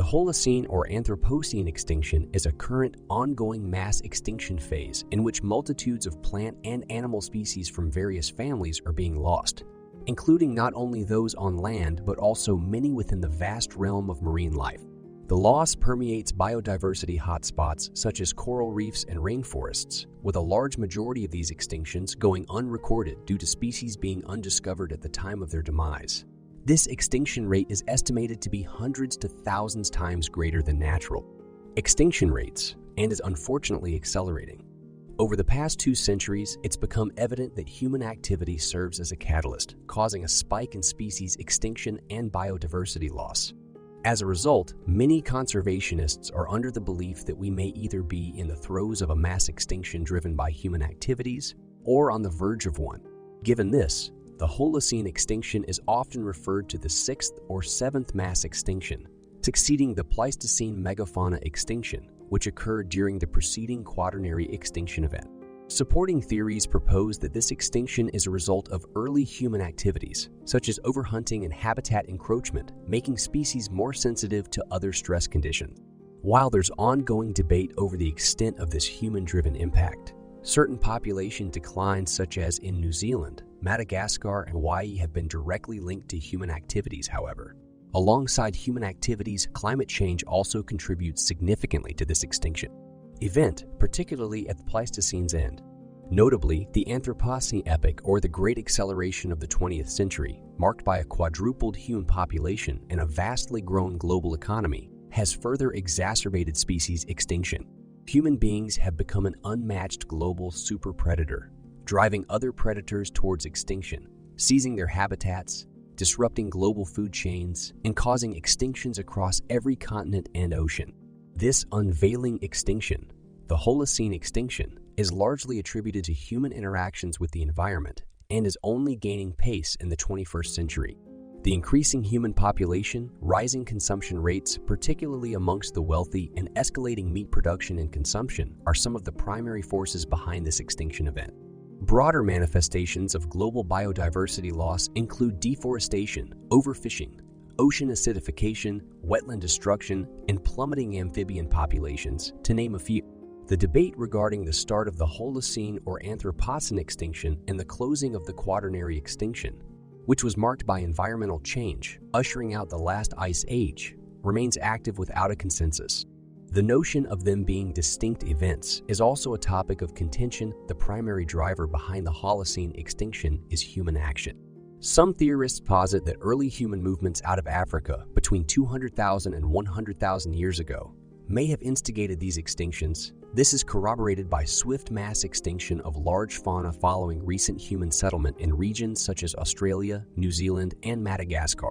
Holocene or Anthropocene extinction is a current, ongoing mass extinction phase in which multitudes of plant and animal species from various families are being lost, including not only those on land but also many within the vast realm of marine life. The loss permeates biodiversity hotspots such as coral reefs and rainforests, with a large majority of these extinctions going unrecorded due to species being undiscovered at the time of their demise. This extinction rate is estimated to be hundreds to thousands times greater than natural extinction rates and is unfortunately accelerating. Over the past 2 centuries, it's become evident that human activity serves as a catalyst, causing a spike in species extinction and biodiversity loss. As a result, many conservationists are under the belief that we may either be in the throes of a mass extinction driven by human activities or on the verge of one. Given this, the Holocene extinction is often referred to the 6th or 7th mass extinction, succeeding the Pleistocene megafauna extinction, which occurred during the preceding Quaternary extinction event. Supporting theories propose that this extinction is a result of early human activities, such as overhunting and habitat encroachment, making species more sensitive to other stress conditions. While there's ongoing debate over the extent of this human-driven impact, certain population declines such as in New Zealand, Madagascar, and Hawaii have been directly linked to human activities, however. Alongside human activities, climate change also contributes significantly to this extinction event, particularly at the Pleistocene's end. Notably, the Anthropocene epoch, or the Great Acceleration of the 20th century, marked by a quadrupled human population and a vastly grown global economy, has further exacerbated species extinction. Human beings have become an unmatched global super predator, driving other predators towards extinction, seizing their habitats, disrupting global food chains, and causing extinctions across every continent and ocean. This unveiling extinction, the Holocene extinction, is largely attributed to human interactions with the environment and is only gaining pace in the 21st century. The increasing human population, rising consumption rates, particularly amongst the wealthy, and escalating meat production and consumption are some of the primary forces behind this extinction event. Broader manifestations of global biodiversity loss include deforestation, overfishing, ocean acidification, wetland destruction, and plummeting amphibian populations, to name a few. The debate regarding the start of the Holocene or Anthropocene extinction and the closing of the Quaternary extinction, which was marked by environmental change, ushering out the last ice age, remains active without a consensus. The notion of them being distinct events is also a topic of contention. The primary driver behind the Holocene extinction is human action. Some theorists posit that early human movements out of Africa between 200,000 and 100,000 years ago may have instigated these extinctions. This is corroborated by swift mass extinction of large fauna following recent human settlement in regions such as Australia, New Zealand, and Madagascar.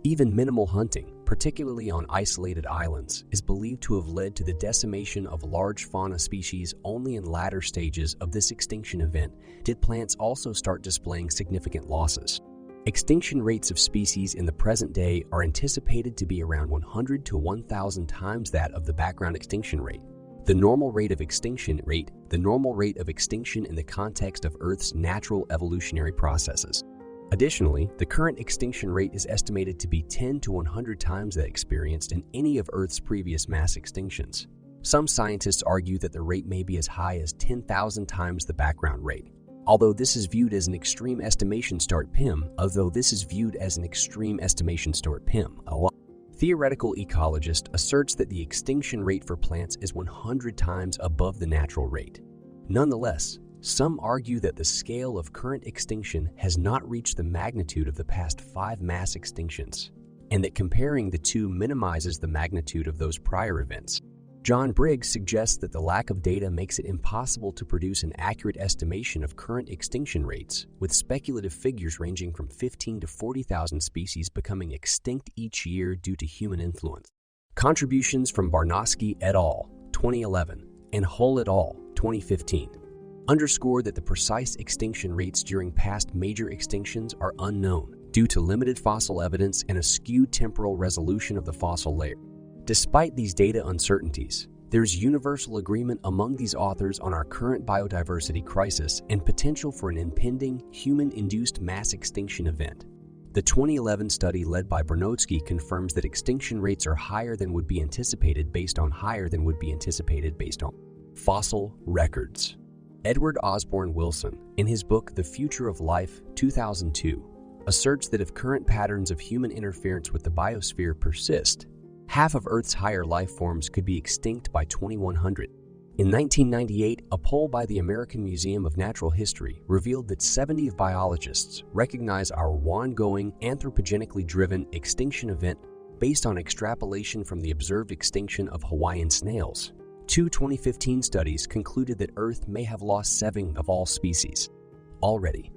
Even minimal hunting, particularly on isolated islands, is believed to have led to the decimation of large fauna species. Only in latter stages of this extinction event did plants also start displaying significant losses. Extinction rates of species in the present day are anticipated to be around 100 to 1,000 times that of the background extinction rate. The normal rate of extinction in the context of Earth's natural evolutionary processes. Additionally, the current extinction rate is estimated to be 10 to 100 times that experienced in any of Earth's previous mass extinctions. Some scientists argue that the rate may be as high as 10,000 times the background rate. Although this is viewed as an extreme estimation, a theoretical ecologist asserts that the extinction rate for plants is 100 times above the natural rate. Nonetheless, some argue that the scale of current extinction has not reached the magnitude of the past 5 mass extinctions, and that comparing the two minimizes the magnitude of those prior events. John Briggs suggests that the lack of data makes it impossible to produce an accurate estimation of current extinction rates, with speculative figures ranging from 15 to 40,000 species becoming extinct each year due to human influence. Contributions from Barnosky et al. 2011 and Hull et al. 2015 underscore that the precise extinction rates during past major extinctions are unknown due to limited fossil evidence and a skewed temporal resolution of the fossil layer. Despite these data uncertainties, there's universal agreement among these authors on our current biodiversity crisis and potential for an impending human-induced mass extinction event. The 2011 study led by Bernotsky confirms that extinction rates are higher than would be anticipated based on fossil records. Edward Osborne Wilson, in his book The Future of Life, 2002, asserts that if current patterns of human interference with the biosphere persist, half of Earth's higher life forms could be extinct by 2100. In 1998, a poll by the American Museum of Natural History revealed that 70 biologists recognize our ongoing, anthropogenically driven extinction event based on extrapolation from the observed extinction of Hawaiian snails. Two 2015 studies concluded that Earth may have lost 7 of all species already.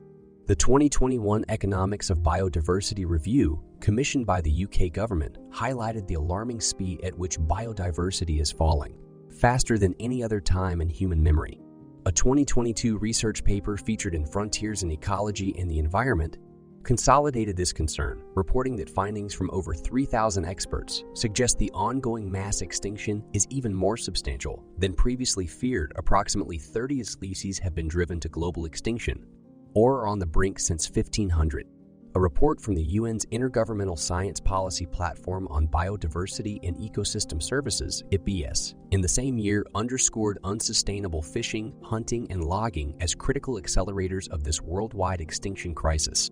The 2021 Economics of Biodiversity Review, commissioned by the UK government, highlighted the alarming speed at which biodiversity is falling, faster than any other time in human memory. A 2022 research paper featured in Frontiers in Ecology and the Environment consolidated this concern, reporting that findings from over 3,000 experts suggest the ongoing mass extinction is even more substantial than previously feared. Approximately 30 species have been driven to global extinction or are on the brink since 1500. A report from the UN's Intergovernmental Science Policy Platform on Biodiversity and Ecosystem Services, IPBES, in the same year underscored unsustainable fishing, hunting, and logging as critical accelerators of this worldwide extinction crisis.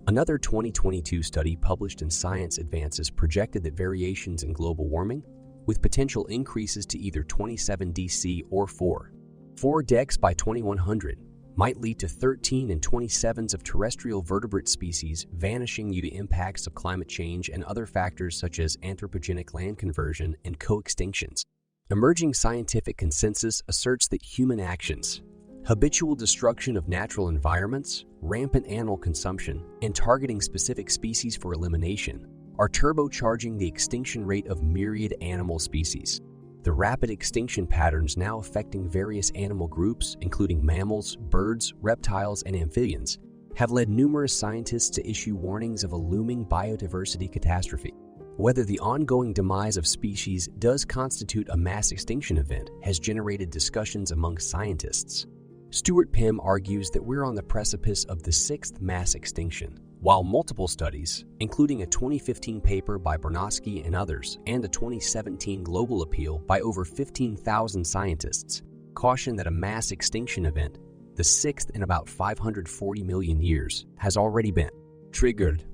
Another 2022 study published in Science Advances projected that variations in global warming, with potential increases to either 27 DC or 4 decks by 2100, might lead to 13 and 27s of terrestrial vertebrate species vanishing due to impacts of climate change and other factors such as anthropogenic land conversion and co-extinctions. Emerging scientific consensus asserts that human actions, habitual destruction of natural environments, rampant animal consumption, and targeting specific species for elimination are turbocharging the extinction rate of myriad animal species. The rapid extinction patterns now affecting various animal groups, including mammals, birds, reptiles, and amphibians, have led numerous scientists to issue warnings of a looming biodiversity catastrophe. Whether the ongoing demise of species does constitute a mass extinction event has generated discussions among scientists. Stuart Pym argues that we're on the precipice of the 6th mass extinction, while multiple studies, including a 2015 paper by Bernotsky and others and a 2017 global appeal by over 15,000 scientists, caution that a mass extinction event, the 6th in about 540 million years, has already been triggered.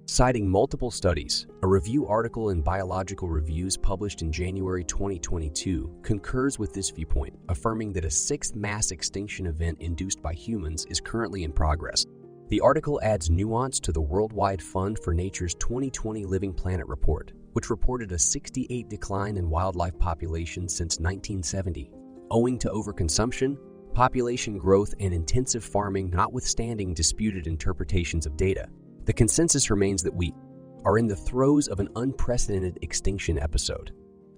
Citing multiple studies, a review article in Biological Reviews published in January 2022 concurs with this viewpoint, affirming that a 6th mass extinction event induced by humans is currently in progress. The article adds nuance to the Worldwide Fund for Nature's 2020 Living Planet report, which reported a 68% decline in wildlife populations since 1970, owing to overconsumption, population growth, and intensive farming notwithstanding disputed interpretations of data. The consensus remains that we are in the throes of an unprecedented extinction episode.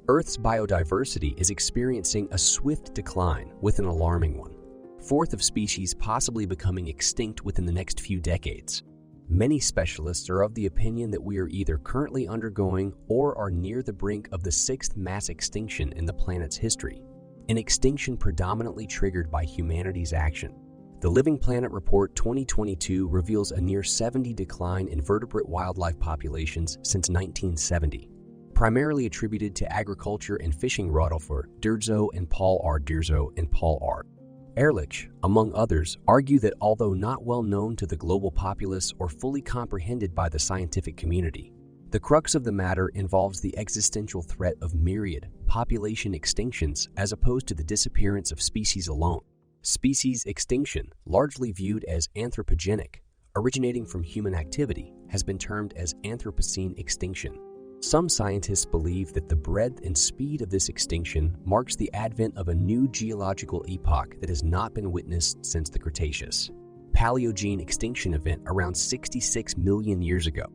Earth's biodiversity is experiencing a swift decline with an alarming 1/4 of species possibly becoming extinct within the next few decades. Many specialists are of the opinion that we are either currently undergoing or are near the brink of the 6th mass extinction in the planet's history, an extinction predominantly triggered by humanity's action. The Living Planet Report 2022 reveals a near 70% decline in vertebrate wildlife populations since 1970, primarily attributed to agriculture and fishing. Rodolfo Dirzo and Paul R. Ehrlich, among others, argue that although not well known to the global populace or fully comprehended by the scientific community, the crux of the matter involves the existential threat of myriad population extinctions as opposed to the disappearance of species alone. Species extinction, largely viewed as anthropogenic, originating from human activity, has been termed as Anthropocene extinction. Some scientists believe that the breadth and speed of this extinction marks the advent of a new geological epoch that has not been witnessed since the Cretaceous Paleogene extinction event around 66 million years ago.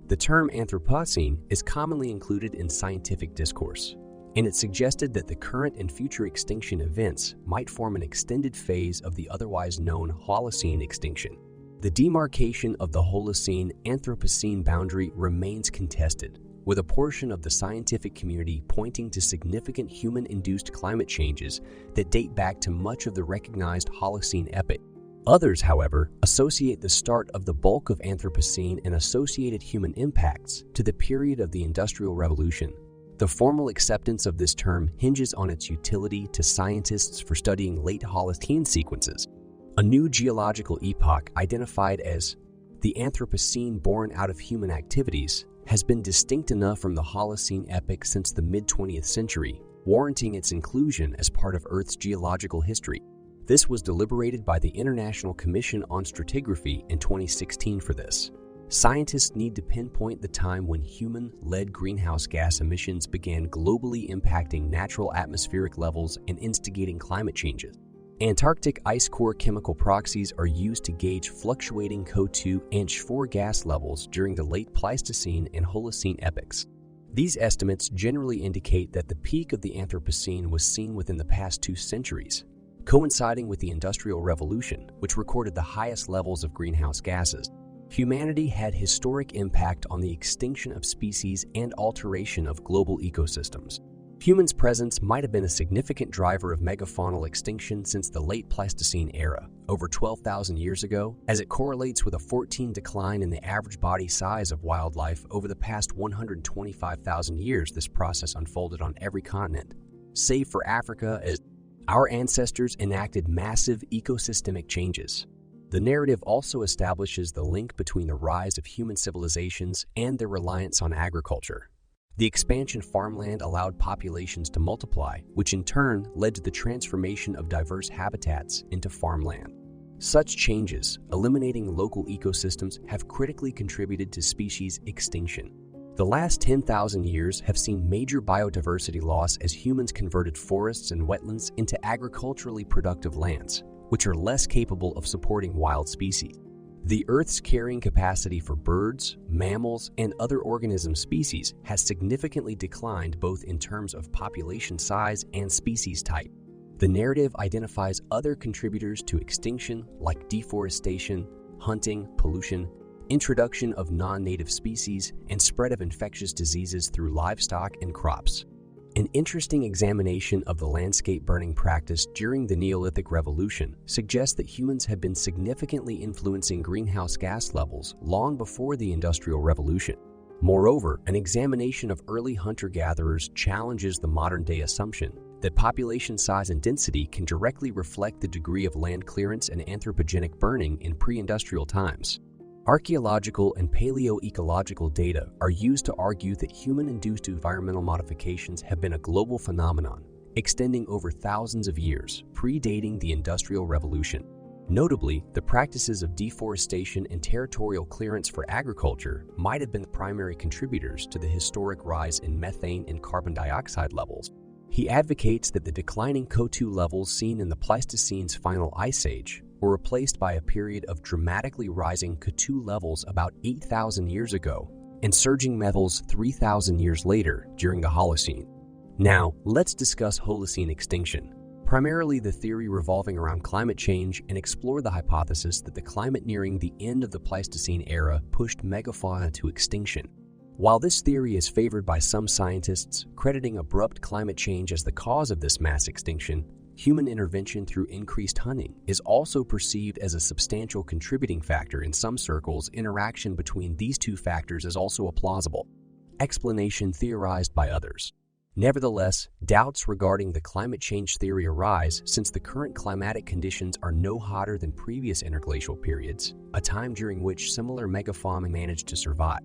The term Anthropocene is commonly included in scientific discourse, and it suggested that the current and future extinction events might form an extended phase of the otherwise known Holocene extinction. The demarcation of the Holocene-Anthropocene boundary remains contested, with a portion of the scientific community pointing to significant human-induced climate changes that date back to much of the recognized Holocene epoch. Others, however, associate the start of the bulk of Anthropocene and associated human impacts to the period of the Industrial Revolution. The formal acceptance of this term hinges on its utility to scientists for studying late Holocene sequences, a new geological epoch identified as the Anthropocene born out of human activities has been distinct enough from the Holocene epoch since the mid-20th century, warranting its inclusion as part of Earth's geological history. This was deliberated by the International Commission on Stratigraphy in 2016 for this. Scientists need to pinpoint the time when human-led greenhouse gas emissions began globally impacting natural atmospheric levels and instigating climate changes. Antarctic ice core chemical proxies are used to gauge fluctuating CO2 and Ch4 gas levels during the late Pleistocene and Holocene epochs. These estimates generally indicate that the peak of the Anthropocene was seen within the past 2 centuries, coinciding with the Industrial Revolution, which recorded the highest levels of greenhouse gases. Humanity had historic impact on the extinction of species and alteration of global ecosystems. Humans' presence might have been a significant driver of megafaunal extinction since the late Pleistocene era, over 12,000 years ago, as it correlates with a 14% decline in the average body size of wildlife over the past 125,000 years. This process unfolded on every continent, save for Africa, as our ancestors enacted massive ecosystemic changes. The narrative also establishes the link between the rise of human civilizations and their reliance on agriculture. The expansion of farmland allowed populations to multiply, which in turn led to the transformation of diverse habitats into farmland. Such changes, eliminating local ecosystems, have critically contributed to species extinction. The last 10,000 years have seen major biodiversity loss as humans converted forests and wetlands into agriculturally productive lands, which are less capable of supporting wild species. The Earth's carrying capacity for birds, mammals, and other organism species has significantly declined both in terms of population size and species type. The narrative identifies other contributors to extinction like deforestation, hunting, pollution, introduction of non-native species, and spread of infectious diseases through livestock and crops. An interesting examination of the landscape burning practice during the Neolithic Revolution suggests that humans had been significantly influencing greenhouse gas levels long before the Industrial Revolution. Moreover, an examination of early hunter-gatherers challenges the modern-day assumption that population size and density can directly reflect the degree of land clearance and anthropogenic burning in pre-industrial times. Archaeological and paleoecological data are used to argue that human-induced environmental modifications have been a global phenomenon, extending over thousands of years, predating the Industrial Revolution. Notably, the practices of deforestation and territorial clearance for agriculture might have been the primary contributors to the historic rise in methane and carbon dioxide levels. He advocates that the declining CO2 levels seen in the Pleistocene's final ice age were replaced by a period of dramatically rising CO2 levels about 8,000 years ago and surging levels 3,000 years later during the Holocene. Now, let's discuss Holocene extinction, primarily the theory revolving around climate change, and explore the hypothesis that the climate nearing the end of the Pleistocene era pushed megafauna to extinction. While this theory is favored by some scientists, crediting abrupt climate change as the cause of this mass extinction, human intervention through increased hunting is also perceived as a substantial contributing factor in some circles. Interaction between these two factors is also a plausible explanation theorized by others. Nevertheless, doubts regarding the climate change theory arise since the current climatic conditions are no hotter than previous interglacial periods, a time during which similar megafauna managed to survive.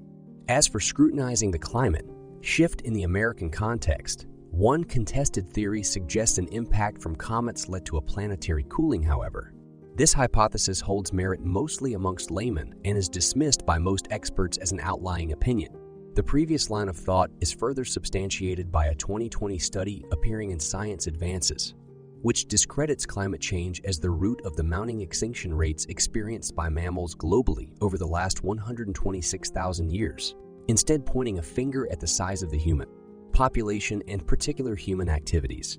As for scrutinizing the climate shift in the American context, one contested theory suggests an impact from comets led to a planetary cooling. However, this hypothesis holds merit mostly amongst laymen and is dismissed by most experts as an outlying opinion. The previous line of thought is further substantiated by a 2020 study appearing in Science Advances, which discredits climate change as the root of the mounting extinction rates experienced by mammals globally over the last 126,000 years, instead pointing a finger at the size of the human population and particular human activities.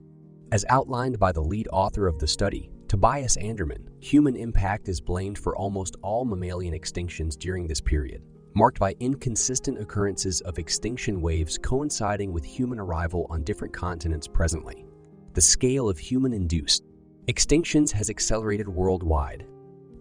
As outlined by the lead author of the study, Tobias Anderman, human impact is blamed for almost all mammalian extinctions during this period, marked by inconsistent occurrences of extinction waves coinciding with human arrival on different continents presently. The scale of human-induced extinctions has accelerated worldwide.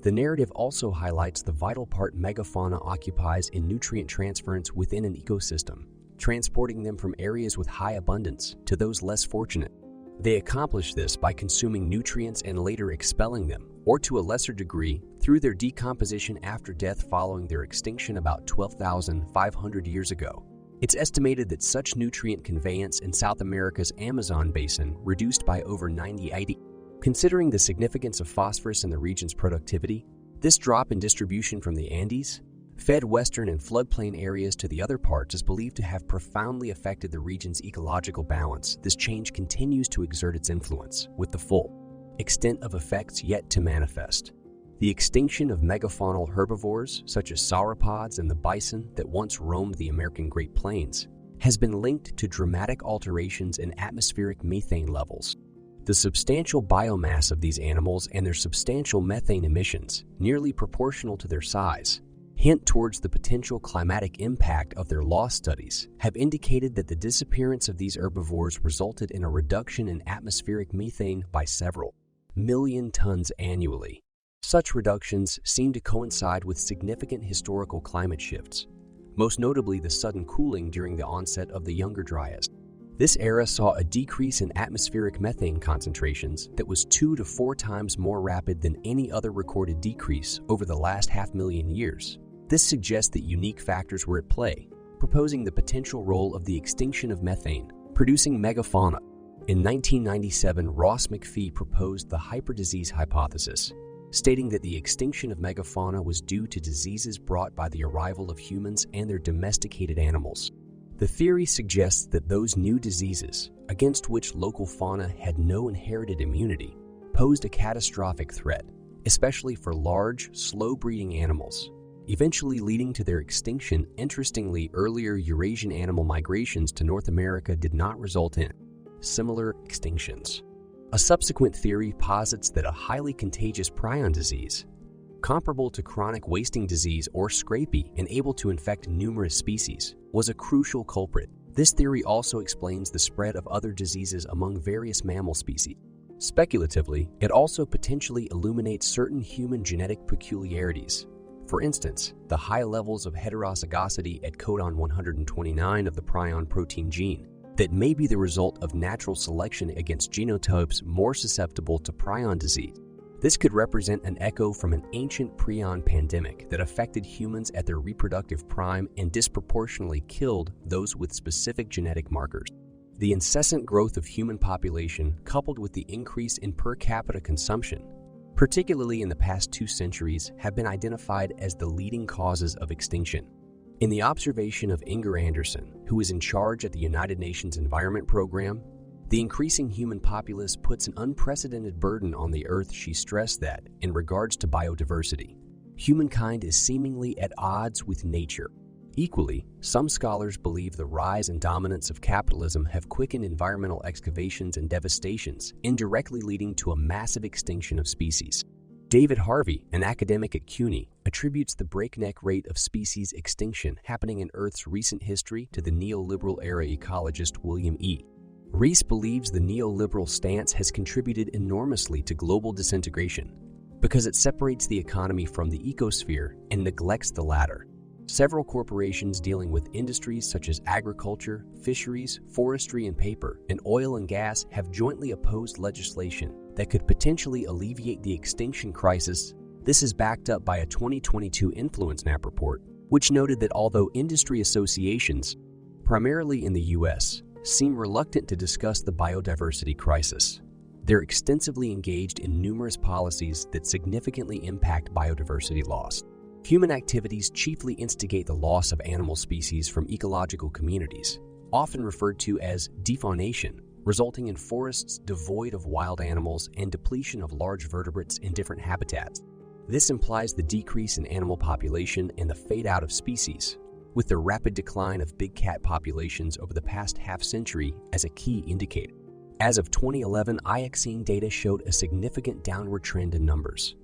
The narrative also highlights the vital part megafauna occupies in nutrient transference within an ecosystem, transporting them from areas with high abundance to those less fortunate. They accomplish this by consuming nutrients and later expelling them, or to a lesser degree, through their decomposition after death following their extinction about 12,500 years ago. It's estimated that such nutrient conveyance in South America's Amazon basin reduced by over 90%. Considering the significance of phosphorus in the region's productivity, this drop in distribution from the Andes, fed western and floodplain areas to the other parts is believed to have profoundly affected the region's ecological balance. This change continues to exert its influence, with the full extent of effects yet to manifest. The extinction of megafaunal herbivores, such as sauropods and the bison that once roamed the American Great Plains, has been linked to dramatic alterations in atmospheric methane levels. The substantial biomass of these animals and their substantial methane emissions, nearly proportional to their size, hint towards the potential climatic impact of their loss. Studies have indicated that the disappearance of these herbivores resulted in a reduction in atmospheric methane by several million tons annually. Such reductions seem to coincide with significant historical climate shifts, most notably the sudden cooling during the onset of the Younger Dryas. This era saw a decrease in atmospheric methane concentrations that was 2 to 4 times more rapid than any other recorded decrease over the last 500,000 years. This suggests that unique factors were at play, proposing the potential role of the extinction of methane, producing megafauna. In 1997, Ross McPhee proposed the hyperdisease hypothesis, stating that the extinction of megafauna was due to diseases brought by the arrival of humans and their domesticated animals. The theory suggests that those new diseases, against which local fauna had no inherited immunity, posed a catastrophic threat, especially for large, slow-breeding animals, eventually leading to their extinction. Interestingly, earlier Eurasian animal migrations to North America did not result in similar extinctions. A subsequent theory posits that a highly contagious prion disease, comparable to chronic wasting disease or scrapie and able to infect numerous species, was a crucial culprit. This theory also explains the spread of other diseases among various mammal species. Speculatively, it also potentially illuminates certain human genetic peculiarities. For instance, the high levels of heterozygosity at codon 129 of the prion protein gene that may be the result of natural selection against genotypes more susceptible to prion disease. This could represent an echo from an ancient prion pandemic that affected humans at their reproductive prime and disproportionately killed those with specific genetic markers. The incessant growth of human population, coupled with the increase in per capita consumption, particularly in the past 2 centuries, have been identified as the leading causes of extinction. In the observation of Inger Anderson, who is in charge at the United Nations Environment Program, the increasing human populace puts an unprecedented burden on the Earth. She stressed that, in regards to biodiversity, humankind is seemingly at odds with nature. Equally, some scholars believe the rise and dominance of capitalism have quickened environmental excavations and devastations, indirectly leading to a massive extinction of species. David Harvey, an academic at CUNY, attributes the breakneck rate of species extinction happening in Earth's recent history to the neoliberal era ecologist William E. Rees believes the neoliberal stance has contributed enormously to global disintegration because it separates the economy from the ecosphere and neglects the latter. Several corporations dealing with industries such as agriculture, fisheries, forestry, and paper, and oil and gas have jointly opposed legislation that could potentially alleviate the extinction crisis. This is backed up by a 2022 InfluenceMap report, which noted that although industry associations, primarily in the U.S., seem reluctant to discuss the biodiversity crisis, they're extensively engaged in numerous policies that significantly impact biodiversity loss. Human activities chiefly instigate the loss of animal species from ecological communities, often referred to as defaunation, resulting in forests devoid of wild animals and depletion of large vertebrates in different habitats. This implies the decrease in animal population and the fade-out of species, with the rapid decline of big cat populations over the past half-century as a key indicator. As of 2011, IXene data showed a significant downward trend in numbers.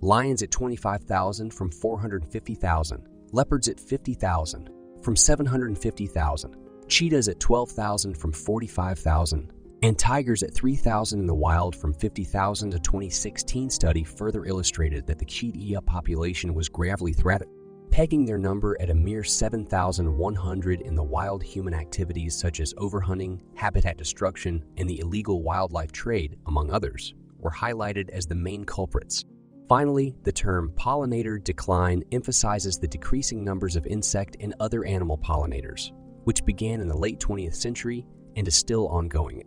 Lions at 25,000 from 450,000, leopards at 50,000 from 750,000, cheetahs at 12,000 from 45,000, And tigers at 3,000 in the wild from 50,000. A 2016 study further illustrated that the cheetah population was gravely threatened, pegging their number at a mere 7,100 in the wild. Human activities such as overhunting, habitat destruction, and the illegal wildlife trade, among others, were highlighted as the main culprits. Finally, the term pollinator decline emphasizes the decreasing numbers of insect and other animal pollinators, which began in the late 20th century and is still ongoing.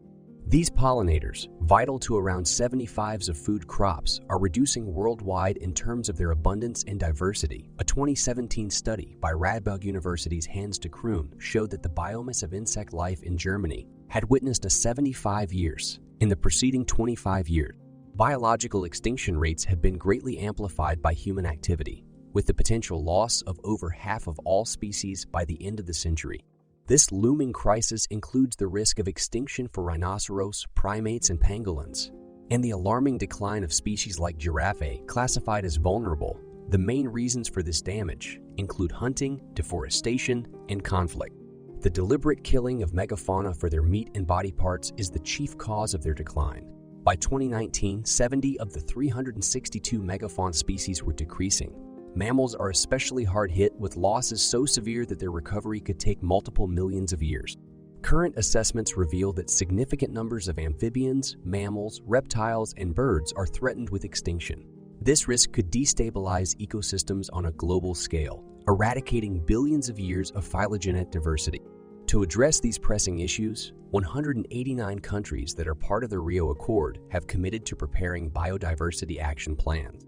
These pollinators, vital to around 75% of food crops, are reducing worldwide in terms of their abundance and diversity. A 2017 study by Radboud University's Hans de Kroon showed that the biomass of insect life in Germany had witnessed a 75 years. In the preceding 25 years, biological extinction rates have been greatly amplified by human activity, with the potential loss of over half of all species by the end of the century. This looming crisis includes the risk of extinction for rhinoceros, primates, and pangolins, and the alarming decline of species like giraffe, classified as vulnerable. The main reasons for this damage include hunting, deforestation, and conflict. The deliberate killing of megafauna for their meat and body parts is the chief cause of their decline. By 2019, 70 of the 362 megafauna species were decreasing. Mammals are especially hard hit, with losses so severe that their recovery could take multiple millions of years. Current assessments reveal that significant numbers of amphibians, mammals, reptiles, and birds are threatened with extinction. This risk could destabilize ecosystems on a global scale, eradicating billions of years of phylogenetic diversity. To address these pressing issues, 189 countries that are part of the Rio Accord have committed to preparing biodiversity action plans.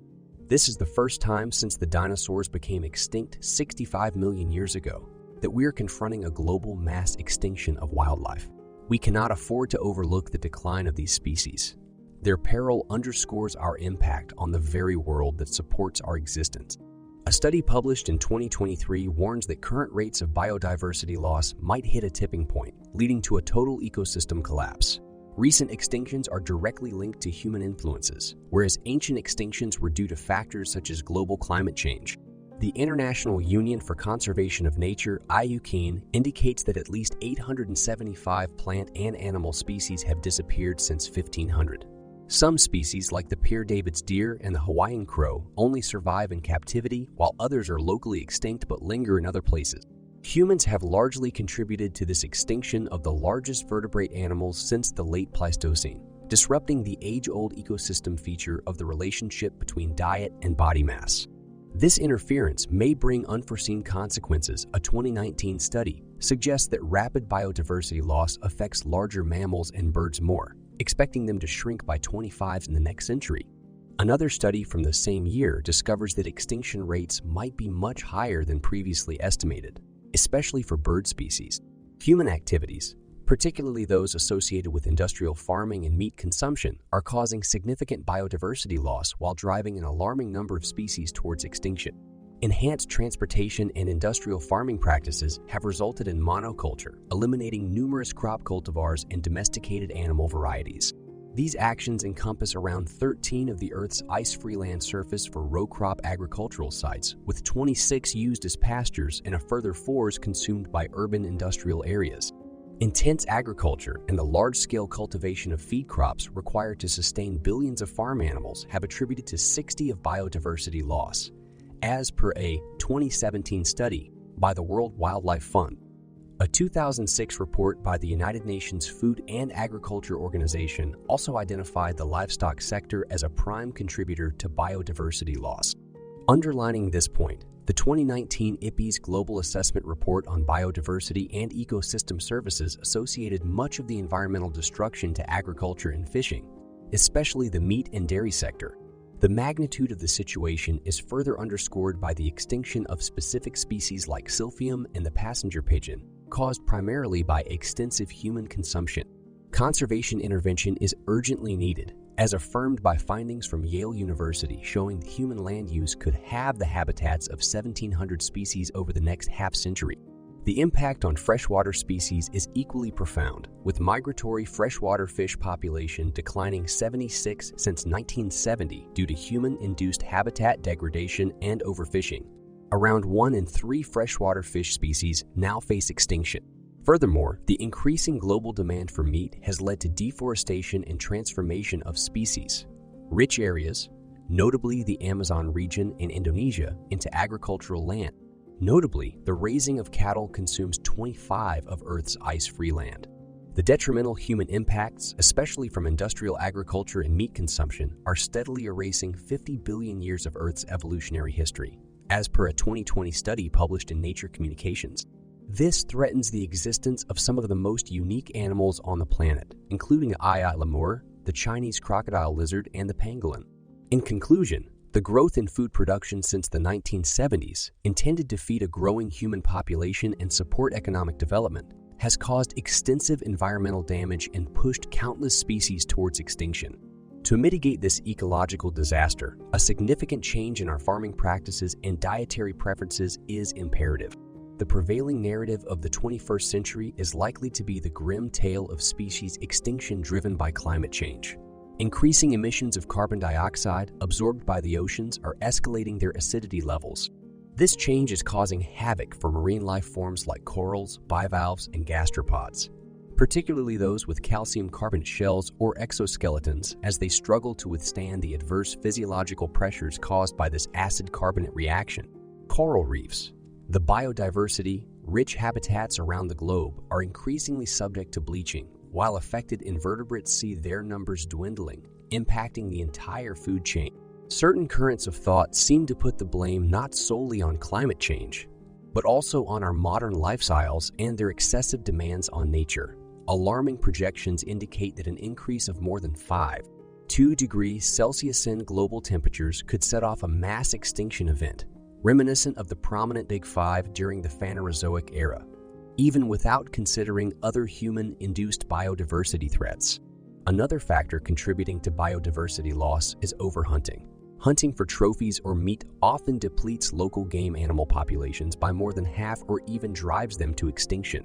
This is the first time since the dinosaurs became extinct 65 million years ago that we are confronting a global mass extinction of wildlife. We cannot afford to overlook the decline of these species. Their peril underscores our impact on the very world that supports our existence. A study published in 2023 warns that current rates of biodiversity loss might hit a tipping point, leading to a total ecosystem collapse. Recent extinctions are directly linked to human influences, whereas ancient extinctions were due to factors such as global climate change. The International Union for Conservation of Nature, IUCN, indicates that at least 875 plant and animal species have disappeared since 1500. Some species, like the Pierre David's deer and the Hawaiian crow, only survive in captivity, while others are locally extinct but linger in other places. Humans have largely contributed to this extinction of the largest vertebrate animals since the late Pleistocene, disrupting the age-old ecosystem feature of the relationship between diet and body mass. This interference may bring unforeseen consequences. A 2019 study suggests that rapid biodiversity loss affects larger mammals and birds more, expecting them to shrink by 25% in the next century. Another study from the same year discovers that extinction rates might be much higher than previously estimated, especially for bird species. Human activities, particularly those associated with industrial farming and meat consumption, are causing significant biodiversity loss while driving an alarming number of species towards extinction. Enhanced transportation and industrial farming practices have resulted in monoculture, eliminating numerous crop cultivars and domesticated animal varieties. These actions encompass around 13 of the Earth's ice-free land surface for row crop agricultural sites, with 26 used as pastures and a further 4 consumed by urban industrial areas. Intense agriculture and the large-scale cultivation of feed crops required to sustain billions of farm animals have attributed to 60% of biodiversity loss, as per a 2017 study by the World Wildlife Fund. A 2006 report by the United Nations Food and Agriculture Organization also identified the livestock sector as a prime contributor to biodiversity loss. Underlining this point, the 2019 IPBES Global Assessment Report on Biodiversity and Ecosystem Services associated much of the environmental destruction to agriculture and fishing, especially the meat and dairy sector. The magnitude of the situation is further underscored by the extinction of specific species like silphium and the passenger pigeon, caused primarily by extensive human consumption. Conservation intervention is urgently needed, as affirmed by findings from Yale University showing that human land use could halve the habitats of 1,700 species over the next half-century. The impact on freshwater species is equally profound, with migratory freshwater fish population declining 76% since 1970 due to human-induced habitat degradation and overfishing. Around 1 in 3 freshwater fish species now face extinction. Furthermore, the increasing global demand for meat has led to deforestation and transformation of species. Rich areas, notably the Amazon region in Indonesia, into agricultural land. Notably, the raising of cattle consumes 25 of Earth's ice-free land. The detrimental human impacts, especially from industrial agriculture and meat consumption, are steadily erasing 50 billion years of Earth's evolutionary history, as per a 2020 study published in Nature Communications. This threatens the existence of some of the most unique animals on the planet, including the Ai lemur, the Chinese crocodile lizard, and the pangolin. In conclusion, the growth in food production since the 1970s, intended to feed a growing human population and support economic development, has caused extensive environmental damage and pushed countless species towards extinction. To mitigate this ecological disaster, a significant change in our farming practices and dietary preferences is imperative. The prevailing narrative of the 21st century is likely to be the grim tale of species extinction driven by climate change. Increasing emissions of carbon dioxide absorbed by the oceans are escalating their acidity levels. This change is causing havoc for marine life forms like corals, bivalves, and gastropods, particularly those with calcium carbonate shells or exoskeletons, as they struggle to withstand the adverse physiological pressures caused by this acid-carbonate reaction. Coral reefs. The biodiversity, rich habitats around the globe are increasingly subject to bleaching, while affected invertebrates see their numbers dwindling, impacting the entire food chain. Certain currents of thought seem to put the blame not solely on climate change, but also on our modern lifestyles and their excessive demands on nature. Alarming projections indicate that an increase of more than 2 degrees Celsius in global temperatures could set off a mass extinction event, reminiscent of the prominent Big Five during the Phanerozoic era, even without considering other human-induced biodiversity threats. Another factor contributing to biodiversity loss is overhunting. Hunting for trophies or meat often depletes local game animal populations by more than half or even drives them to extinction.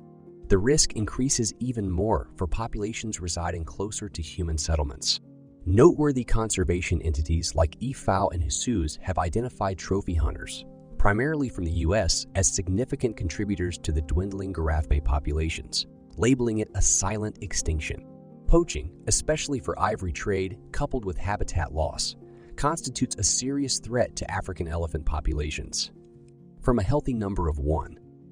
The risk increases even more for populations residing closer to human settlements. Noteworthy conservation entities like IFAO and HSUS have identified trophy hunters, primarily from the US, as significant contributors to the dwindling Garaffe populations, labeling it a silent extinction. Poaching, especially for ivory trade, coupled with habitat loss, constitutes a serious threat to African elephant populations. From a healthy number of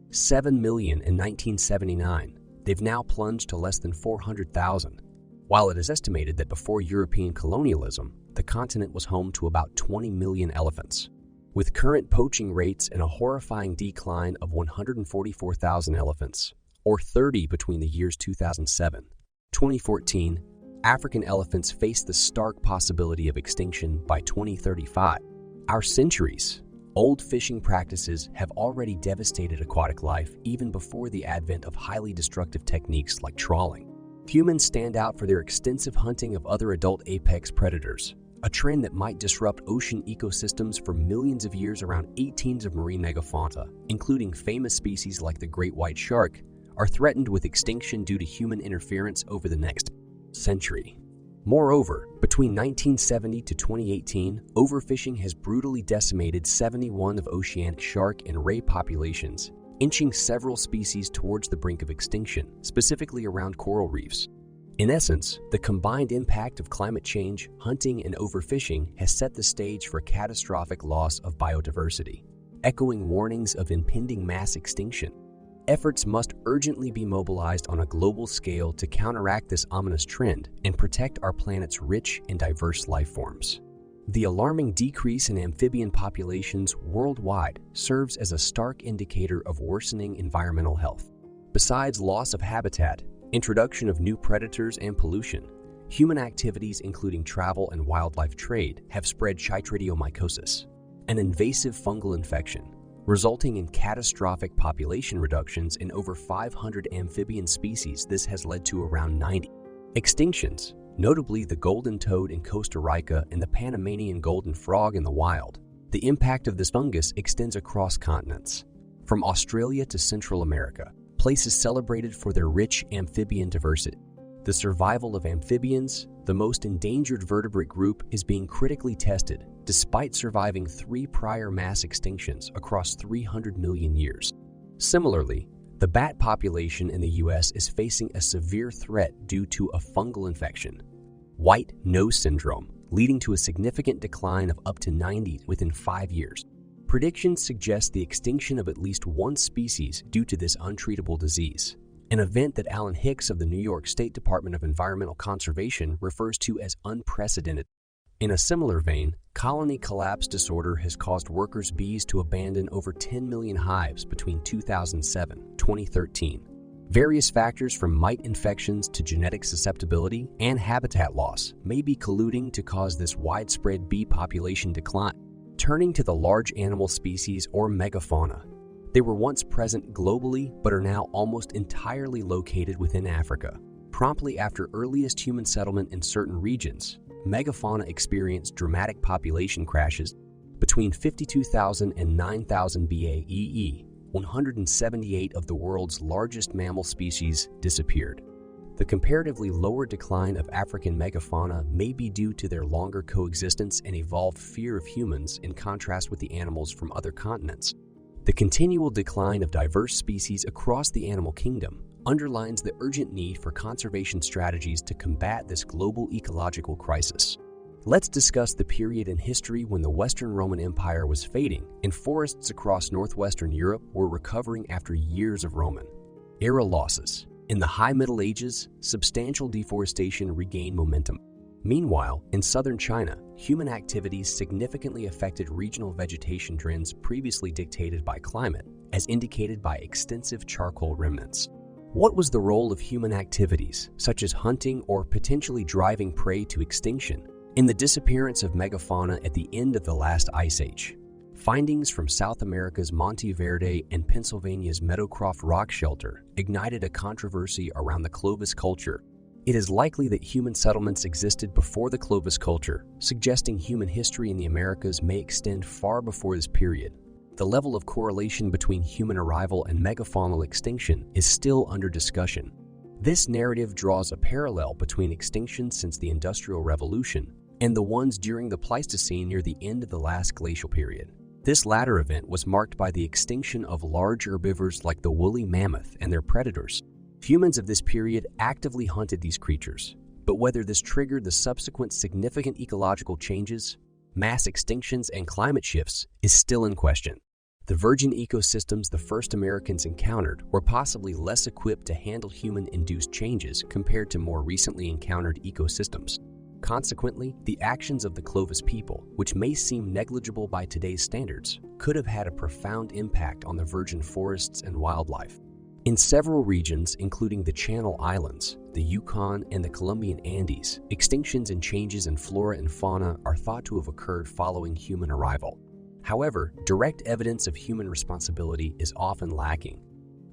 7 million in 1979, they've now plunged to less than 400,000. While it is estimated that before European colonialism, the continent was home to about 20 million elephants. With current poaching rates and a horrifying decline of 144,000 elephants, or 30 between the years 2007 and 2014, African elephants face the stark possibility of extinction by 2035. Our centuries-old fishing practices have already devastated aquatic life even before the advent of highly destructive techniques like trawling. Humans stand out for their extensive hunting of other adult apex predators, a trend that might disrupt ocean ecosystems for millions of years. Around 18 of marine megafauna, including famous species like the great white shark, are threatened with extinction due to human interference over the next century. Moreover, between 1970 to 2018, overfishing has brutally decimated 71 of oceanic shark and ray populations, inching several species towards the brink of extinction, specifically around coral reefs. In essence, the combined impact of climate change, hunting, and overfishing has set the stage for catastrophic loss of biodiversity, echoing warnings of impending mass extinction. Efforts must urgently be mobilized on a global scale to counteract this ominous trend and protect our planet's rich and diverse life forms. The alarming decrease in amphibian populations worldwide serves as a stark indicator of worsening environmental health. Besides loss of habitat, introduction of new predators, and pollution, human activities including travel and wildlife trade have spread chytridiomycosis, an invasive fungal infection, resulting in catastrophic population reductions in over 500 amphibian species. This has led to around 90 extinctions, notably the golden toad in Costa Rica and the Panamanian golden frog in the wild. The impact of this fungus extends across continents, from Australia to Central America, places celebrated for their rich amphibian diversity. The survival of amphibians, the most endangered vertebrate group, is being critically tested despite surviving 3 prior mass extinctions across 300 million years. Similarly, The bat population in the US is facing a severe threat due to a fungal infection, white nose syndrome, leading to a significant decline of up to 90 within 5 years. Predictions suggest the extinction of at least one species due to this untreatable disease, an event that Alan Hicks of the New York State Department of Environmental Conservation refers to as unprecedented. In a similar vein, colony collapse disorder has caused workers' bees to abandon over 10 million hives between 2007 and 2013. Various factors from mite infections to genetic susceptibility and habitat loss may be colluding to cause this widespread bee population decline. Turning to the large animal species or megafauna, they were once present globally but are now almost entirely located within Africa. Promptly after earliest human settlement in certain regions, megafauna experienced dramatic population crashes. Between 52,000 and 9,000 BAEE, 178 of the world's largest mammal species disappeared. The comparatively lower decline of African megafauna may be due to their longer coexistence and evolved fear of humans in contrast with the animals from other continents. The continual decline of diverse species across the animal kingdom underlines the urgent need for conservation strategies to combat this global ecological crisis. Let's discuss the period in history when the Western Roman Empire was fading and forests across northwestern Europe were recovering after years of Roman era losses. In the High Middle Ages, substantial deforestation regained momentum. Meanwhile, in southern China, human activities significantly affected regional vegetation trends previously dictated by climate, as indicated by extensive charcoal remnants. What was the role of human activities, such as hunting or potentially driving prey to extinction, in the disappearance of megafauna at the end of the last ice age? Findings from South America's Monte Verde and Pennsylvania's Meadowcroft rock shelter ignited a controversy around the Clovis culture. It is likely that human settlements existed before the Clovis culture, suggesting human history in the Americas may extend far before this period. The level of correlation between human arrival and megafaunal extinction is still under discussion. This narrative draws a parallel between extinctions since the Industrial Revolution and the ones during the Pleistocene near the end of the last glacial period. This latter event was marked by the extinction of large herbivores like the woolly mammoth and their predators. Humans of this period actively hunted these creatures, but whether this triggered the subsequent significant ecological changes, mass extinctions, and climate shifts is still in question. The virgin ecosystems the first Americans encountered were possibly less equipped to handle human-induced changes compared to more recently encountered ecosystems. Consequently, the actions of the Clovis people, which may seem negligible by today's standards, could have had a profound impact on the virgin forests and wildlife. In several regions, including the Channel Islands, the Yukon, and the Colombian Andes, extinctions and changes in flora and fauna are thought to have occurred following human arrival. However, direct evidence of human responsibility is often lacking.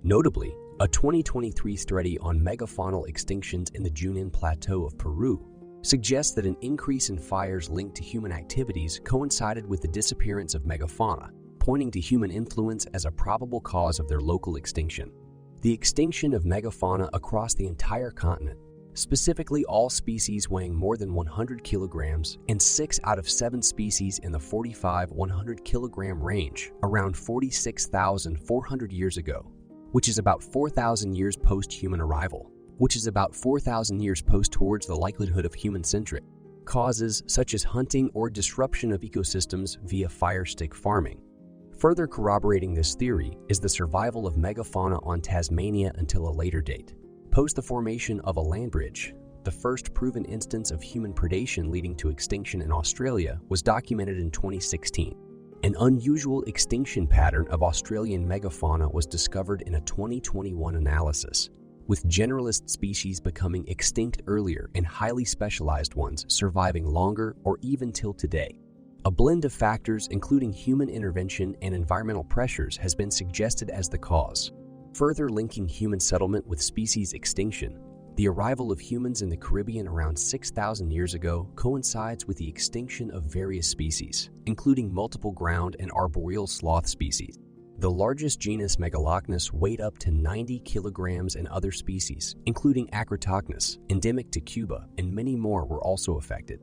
Notably, a 2023 study on megafaunal extinctions in the Junin Plateau of Peru suggests that an increase in fires linked to human activities coincided with the disappearance of megafauna, pointing to human influence as a probable cause of their local extinction. The extinction of megafauna across the entire continent, specifically all species weighing more than 100 kilograms and 6 out of 7 species in the 45-100 kilogram range around 46,400 years ago, which is about 4,000 years post-human arrival, which is about 4,000 years post towards the likelihood of human-centric causes such as hunting or disruption of ecosystems via fire stick farming. Further corroborating this theory is the survival of megafauna on Tasmania until a later date. Post the formation of a land bridge, the first proven instance of human predation leading to extinction in Australia was documented in 2016. An unusual extinction pattern of Australian megafauna was discovered in a 2021 analysis, with generalist species becoming extinct earlier and highly specialized ones surviving longer or even till today. A blend of factors, including human intervention and environmental pressures, has been suggested as the cause. Further linking human settlement with species extinction, the arrival of humans in the Caribbean around 6,000 years ago coincides with the extinction of various species, including multiple ground and arboreal sloth species. The largest genus Megalochnus weighed up to 90 kilograms, and other species, including Acrotochnus, endemic to Cuba, and many more were also affected.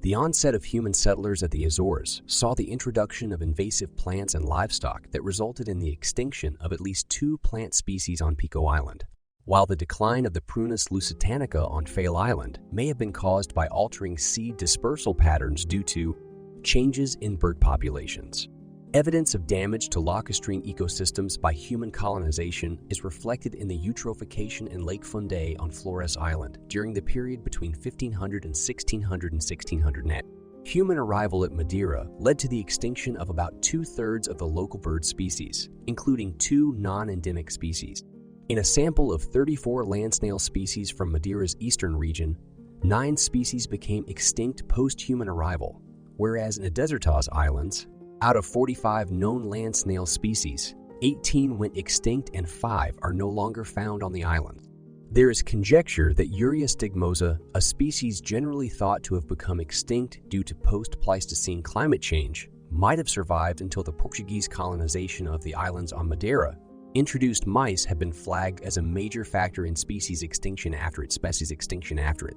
The onset of human settlers at the Azores saw the introduction of invasive plants and livestock that resulted in the extinction of at least 2 plant species on Pico Island, while the decline of the Prunus lusitanica on Fail Island may have been caused by altering seed dispersal patterns due to changes in bird populations. Evidence of damage to lacustrine ecosystems by human colonization is reflected in the eutrophication in Lake Fundy on Flores Island during the period between 1500 and 1600 net. Human arrival at Madeira led to the extinction of about 2/3 of the local bird species, including 2 non-endemic species. In a sample of 34 land snail species from Madeira's eastern region, 9 species became extinct post-human arrival, whereas in the Desertaz Islands, out of 45 known land snail species, 18 went extinct and 5 are no longer found on the island. There is conjecture that Uria stigmosa, a species generally thought to have become extinct due to post-Pleistocene climate change, might have survived until the Portuguese colonization of the islands on Madeira. Introduced mice have been flagged as a major factor in species extinction after it.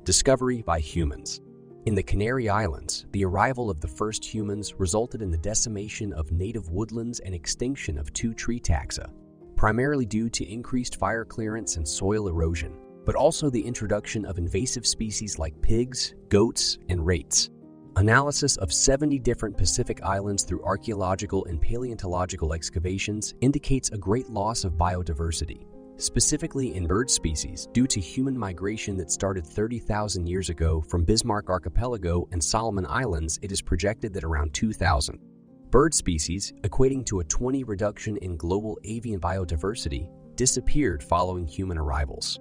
Discovery by humans. In the Canary Islands, the arrival of the first humans resulted in the decimation of native woodlands and extinction of 2 tree taxa, primarily due to increased fire clearance and soil erosion, but also the introduction of invasive species like pigs, goats, and rates. Analysis of 70 different Pacific islands through archaeological and paleontological excavations indicates a great loss of biodiversity, specifically in bird species due to human migration that started 30,000 years ago from Bismarck Archipelago and Solomon Islands. It is projected that around 2,000 bird species, equating to a 20% reduction in global avian biodiversity, disappeared following human arrivals.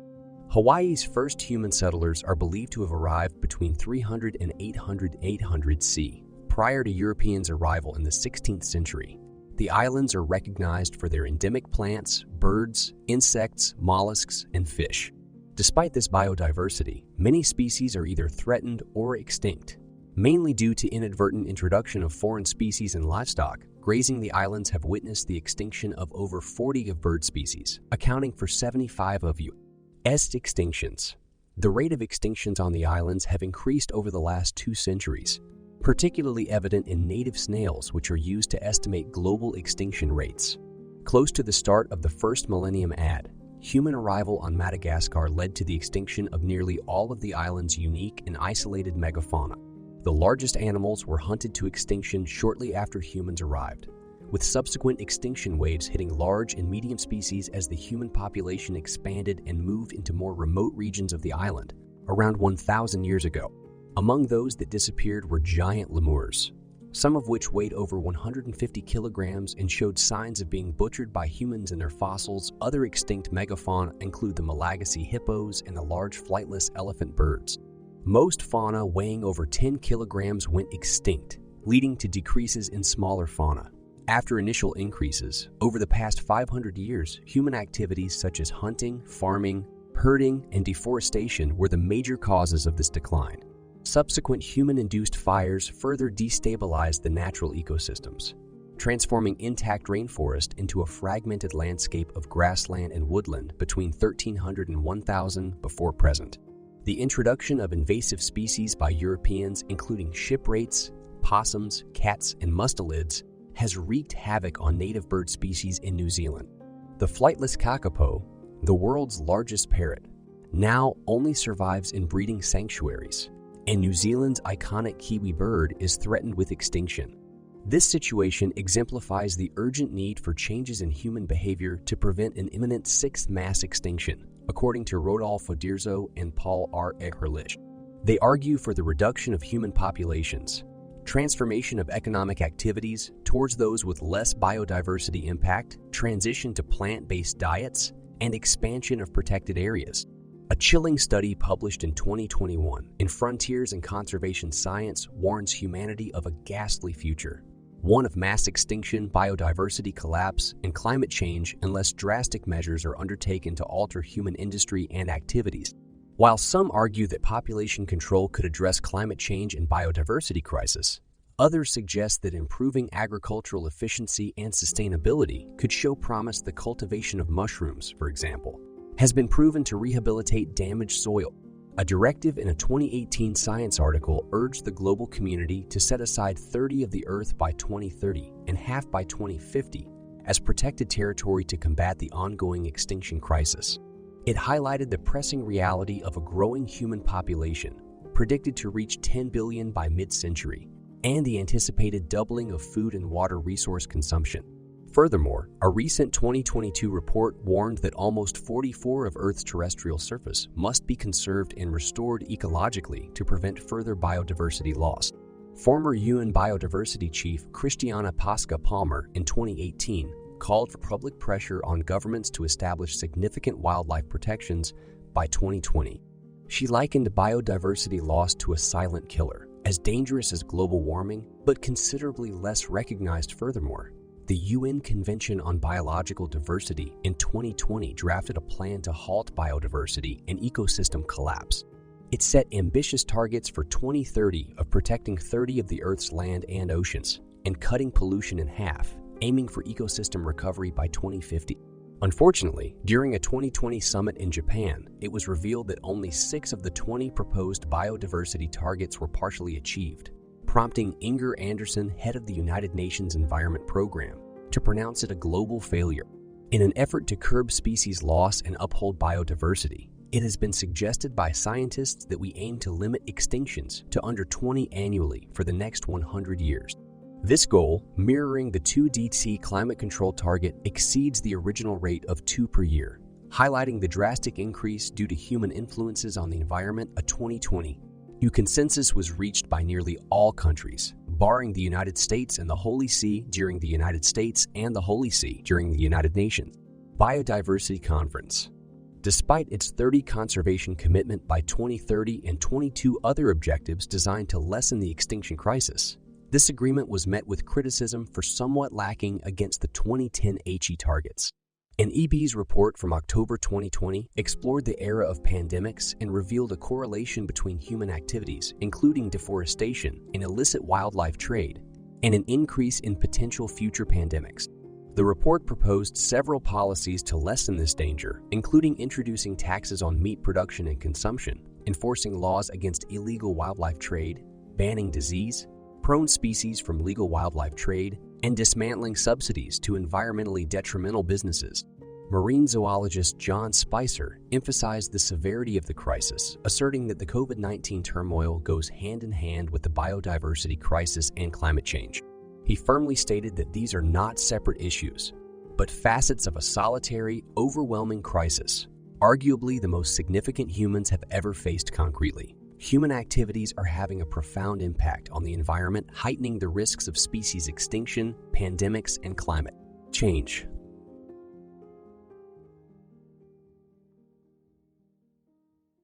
Hawaii's first human settlers are believed to have arrived between 300 and 800 C, prior to Europeans' arrival in the 16th century. The islands are recognized for their endemic plants, birds, insects, mollusks, and fish. Despite this biodiversity, many species are either threatened or extinct, mainly due to inadvertent introduction of foreign species and livestock. Grazing the islands have witnessed the extinction of over 40 of bird species, accounting for 75 of U.S. extinctions. The rate of extinctions on the islands have increased over the last 2 centuries, particularly evident in native snails, which are used to estimate global extinction rates. Close to the start of the first millennium AD, human arrival on Madagascar led to the extinction of nearly all of the island's unique and isolated megafauna. The largest animals were hunted to extinction shortly after humans arrived, with subsequent extinction waves hitting large and medium species as the human population expanded and moved into more remote regions of the island around 1,000 years ago. Among those that disappeared were giant lemurs, some of which weighed over 150 kilograms and showed signs of being butchered by humans in their fossils. Other extinct megafauna include the Malagasy hippos and the large flightless elephant birds. Most fauna weighing over 10 kilograms went extinct, leading to decreases in smaller fauna. After initial increases, over the past 500 years, human activities such as hunting, farming, herding, and deforestation were the major causes of this decline. Subsequent human-induced fires further destabilized the natural ecosystems, transforming intact rainforest into a fragmented landscape of grassland and woodland between 1300 and 1000 before present. The introduction of invasive species by Europeans, including shipwraiths, possums, cats, and mustelids, has wreaked havoc on native bird species in New Zealand. The flightless kakapo, the world's largest parrot, now only survives in breeding sanctuaries, and New Zealand's iconic kiwi bird is threatened with extinction. This situation exemplifies the urgent need for changes in human behavior to prevent an imminent 6th mass extinction, according to Rodolfo Dirzo and Paul R. Ehrlich. They argue for the reduction of human populations, transformation of economic activities towards those with less biodiversity impact, transition to plant-based diets, and expansion of protected areas. A chilling study published in 2021 in Frontiers in Conservation Science warns humanity of a ghastly future, one of mass extinction, biodiversity collapse, and climate change unless drastic measures are undertaken to alter human industry and activities. While some argue that population control could address climate change and biodiversity crisis, others suggest that improving agricultural efficiency and sustainability could show promise. The cultivation of mushrooms, for example, has been proven to rehabilitate damaged soil. A directive in a 2018 Science article urged the global community to set aside 30% of the Earth by 2030 and half by 2050 as protected territory to combat the ongoing extinction crisis. It highlighted the pressing reality of a growing human population, predicted to reach 10 billion by mid-century, and the anticipated doubling of food and water resource consumption. Furthermore, a recent 2022 report warned that almost 44% of Earth's terrestrial surface must be conserved and restored ecologically to prevent further biodiversity loss. Former UN Biodiversity Chief Christiana Pasca Palmer in 2018 called for public pressure on governments to establish significant wildlife protections by 2020. She likened biodiversity loss to a silent killer, as dangerous as global warming, but considerably less recognized. Furthermore, the UN Convention on Biological Diversity in 2020 drafted a plan to halt biodiversity and ecosystem collapse. It set ambitious targets for 2030 of protecting 30% of the Earth's land and oceans and cutting pollution in half, aiming for ecosystem recovery by 2050. Unfortunately, during a 2020 summit in Japan, it was revealed that only 6 of the 20 proposed biodiversity targets were partially achieved, prompting Inger Anderson, head of the United Nations Environment Program, to pronounce it a global failure. In an effort to curb species loss and uphold biodiversity, it has been suggested by scientists that we aim to limit extinctions to under 20 annually for the next 100 years. This goal, mirroring the 2°C climate control target, exceeds the original rate of 2 per year, highlighting the drastic increase due to human influences on the environment. A 2020 UN consensus was reached by nearly all countries, barring the United States and the Holy See during the United States and the Holy See during the United Nations Biodiversity Conference. Despite its 30 conservation commitment by 2030 and 22 other objectives designed to lessen the extinction crisis, this agreement was met with criticism for somewhat lacking against the 2010 HE targets. An EB's report from October 2020 explored the era of pandemics and revealed a correlation between human activities, including deforestation and illicit wildlife trade, and an increase in potential future pandemics. The report proposed several policies to lessen this danger, including introducing taxes on meat production and consumption, enforcing laws against illegal wildlife trade, banning disease-prone species from legal wildlife trade, and dismantling subsidies to environmentally detrimental businesses. Marine zoologist John Spicer emphasized the severity of the crisis, asserting that the COVID-19 turmoil goes hand in hand with the biodiversity crisis and climate change. He firmly stated that these are not separate issues, but facets of a solitary, overwhelming crisis, arguably the most significant humans have ever faced concretely. Human activities are having a profound impact on the environment, heightening the risks of species extinction, pandemics, and climate change.